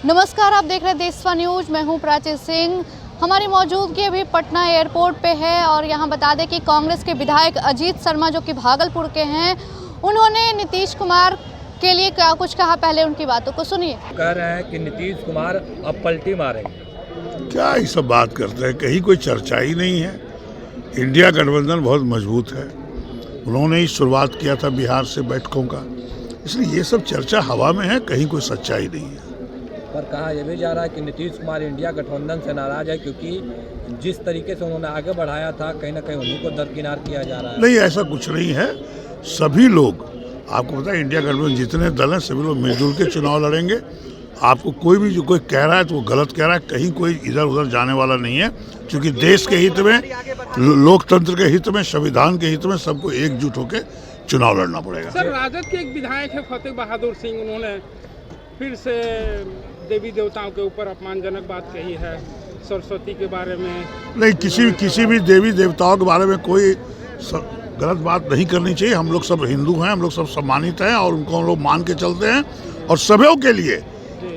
नमस्कार, आप देख रहे हैं देशवा न्यूज। मैं हूं प्राची सिंह। हमारी मौजूदगी अभी पटना एयरपोर्ट पे है और यहां बता दें कि कांग्रेस के विधायक अजीत शर्मा जो कि भागलपुर के हैं, उन्होंने नीतीश कुमार के लिए क्या कुछ कहा, पहले उनकी बातों को सुनिए। कह रहे हैं कि नीतीश कुमार अब पलटी मारेंगे। क्या ये सब बात करते हैं, कहीं कोई चर्चा ही नहीं है। इंडिया गठबंधन बहुत मजबूत है, उन्होंने ही शुरुआत किया था बिहार से बैठकों का, इसलिए ये सब चर्चा हवा में है, कहीं कोई सच्चाई नहीं है। पर कहा यह भी जा रहा है कि नीतीश कुमार इंडिया गठबंधन से नाराज है, क्योंकि जिस तरीके से उन्होंने आगे बढ़ाया था, कहीं ना कहीं उन्हीं को दरकिनार किया जा रहा है। नहीं, ऐसा कुछ नहीं है। सभी लोग, आपको पता है इंडिया गठबंधन जितने दल हैं सभी लोग मिलजुल के चुनाव लड़ेंगे। आपको कोई भी जो कोई कह रहा है तो वो गलत कह रहा है, कहीं कोई इधर उधर जाने वाला नहीं है, क्योंकि देश के हित में, लोकतंत्र के हित में, संविधान के हित में सबको एकजुट होकर चुनाव लड़ना पड़ेगा। सर, राजद के एक विधायक है फतेह बहादुर सिंह, उन्होंने फिर से देवी देवताओं के ऊपर अपमानजनक बात कही है, सरस्वती के बारे में। नहीं, किसी भी देवी देवताओं के बारे में कोई गलत बात नहीं करनी चाहिए। हम लोग सब हिंदू हैं, हम लोग सब सम्मानित हैं और उनको हम लोग मान के चलते हैं, और सभी के लिए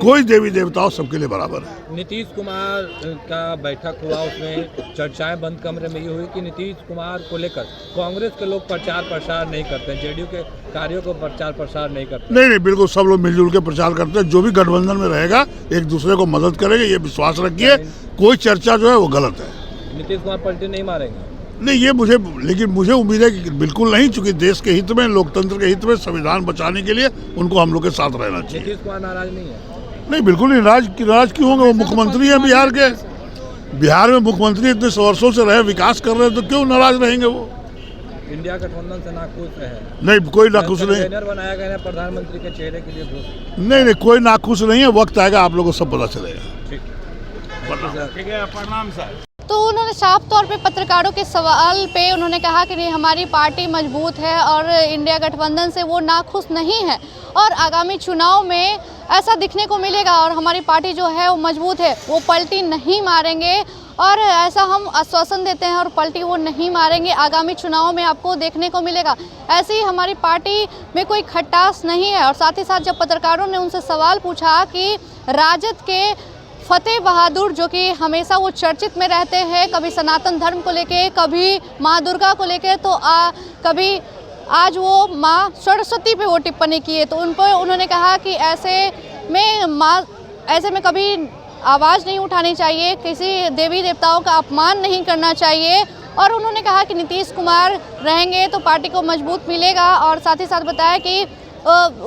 कोई देवी देवताओं सबके लिए बराबर है। नीतीश कुमार का बैठक हुआ, उसमें चर्चाएं बंद कमरे में ये हुई कि नीतीश कुमार को लेकर कांग्रेस के लोग प्रचार प्रसार नहीं करते, जेडीयू के कार्यों को प्रचार प्रसार नहीं करते। नहीं, बिल्कुल सब लोग मिलजुल के प्रचार करते हैं। जो भी गठबंधन में रहेगा एक दूसरे को मदद करेंगे, ये विश्वास रखिए। कोई चर्चा जो है वो गलत है। नीतीश कुमार पलटी नहीं मारेंगे? नहीं, ये मुझे उम्मीद है कि बिल्कुल नहीं, चूंकि देश के हित में, लोकतंत्र के हित में, संविधान बचाने के लिए उनको हम लोग के साथ रहना चाहिए। नीतीश कुमार नाराज नहीं है? नहीं, बिल्कुल नहीं। नाराज क्यों होंगे? वो मुख्यमंत्री है बिहार के। बिहार में मुख्यमंत्री इतने वर्षों से रहे, विकास कर रहे हैं, तो क्यों नाराज रहेंगे वो? इंडिया गठबंधन से नाखुश है? नहीं, कोई नाखुश नहीं। बैनर बनाया गया है प्रधानमंत्री के चेहरे के लिए। नहीं, कोई नाखुश नहीं है। वक्त आएगा, आप लोगों को सब पता चलेगा। ठीक है, प्रणाम सर। तो उन्होंने साफ तौर पे पत्रकारों के सवाल पे उन्होंने कहा कि नहीं, हमारी पार्टी मजबूत है और इंडिया गठबंधन से वो नाखुश नहीं है और आगामी चुनाव में ऐसा दिखने को मिलेगा और हमारी पार्टी जो है वो मजबूत है, वो पलटी नहीं मारेंगे और ऐसा हम आश्वासन देते हैं, और पलटी वो नहीं मारेंगे। आगामी चुनाव में आपको देखने को मिलेगा। ऐसे ही हमारी पार्टी में कोई खटास नहीं है। और साथ ही साथ जब पत्रकारों ने उनसे सवाल पूछा कि राजद के फतेह बहादुर जो कि हमेशा वो चर्चित में रहते हैं, कभी सनातन धर्म को लेके, कभी माँ दुर्गा को लेके, तो कभी आज वो माँ सरस्वती पे वो टिप्पणी किए, तो उन पर उन्होंने कहा कि ऐसे में कभी आवाज़ नहीं उठानी चाहिए, किसी देवी देवताओं का अपमान नहीं करना चाहिए। और उन्होंने कहा कि नीतीश कुमार रहेंगे तो पार्टी को मजबूत मिलेगा। और साथ ही साथ बताया कि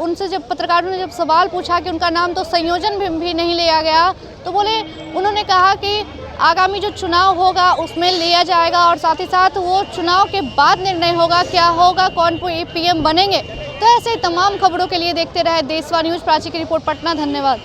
उनसे जब पत्रकारों ने सवाल पूछा कि उनका नाम तो संयोजन भी नहीं लिया गया, तो उन्होंने कहा कि आगामी जो चुनाव होगा उसमें लिया जाएगा और साथ ही साथ वो चुनाव के बाद निर्णय होगा क्या होगा, कौन पीएम बनेंगे। तो ऐसे तमाम खबरों के लिए देखते रहे देशवा न्यूज़। प्राची की रिपोर्ट, पटना। धन्यवाद।